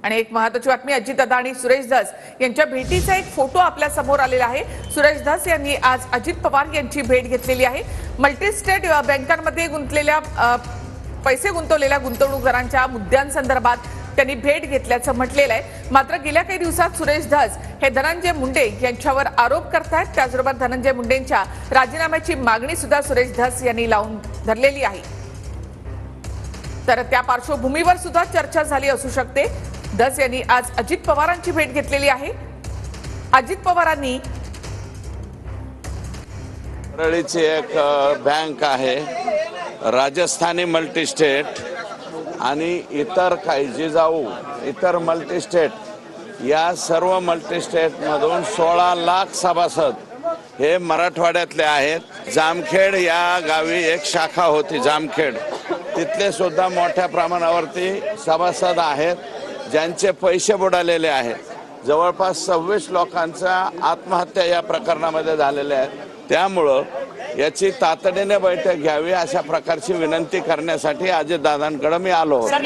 आणि एक महत्त्वाची बातमी, अजितदादा आणि सुरेश धस यांच्या भेटीचा एक फोटो आपल्या समोर आलेला आहे। सुरेश धस यांनी आज अजित पवार यांची भेट घेतलेली आहे। मल्टीस्टेट बँकांमध्ये पैसे गुंतवलेल्या गुंतवणूकदारांच्या मुद्द्यांसंदर्भात त्यांनी भेट घेतल्याचं म्हटलेलं आहे। मात्र गेल्या काही दिवसात सुरेश धस हे धनंजय मुंडे यांच्यावर आरोप करतात। त्याचबरोबर धनंजय मुंडेंच्या राजीनाम्याची मागणी सुद्धा सुरेश धस यांनी लावून धरलेली आहे। तर त्या पार्श्वभूमीवर सुद्धा चर्चा झाली असू शकते। धस यांनी आज अजित पवारांची भेट घेतलेली आहे। अजित पवारांनी परळीची एक बँक आहे, राजस्थानी मल्टीस्टेट आणि इतर काही जिजाऊ इतर मल्टीस्टेट या सर्व मल्टीस्टेटमधून 16 लाख सभासद हे मराठवाड्यातले आहेत। जामखेड या गावी एक शाखा होती जामखेड, तिथले सुद्धा मोठ्या प्रमाणावरती सभासद आहेत ज्यांचे पैसे बुडालेले आहेत। जवळपास 26 लोकांच्या आत्महत्या या प्रकरणामध्ये झालेल्या आहेत। त्यामुळं याची तातडीने बैठक घ्यावी अशा प्रकारची विनंती करण्यासाठी अजितदादांकडे मी आलो होतो।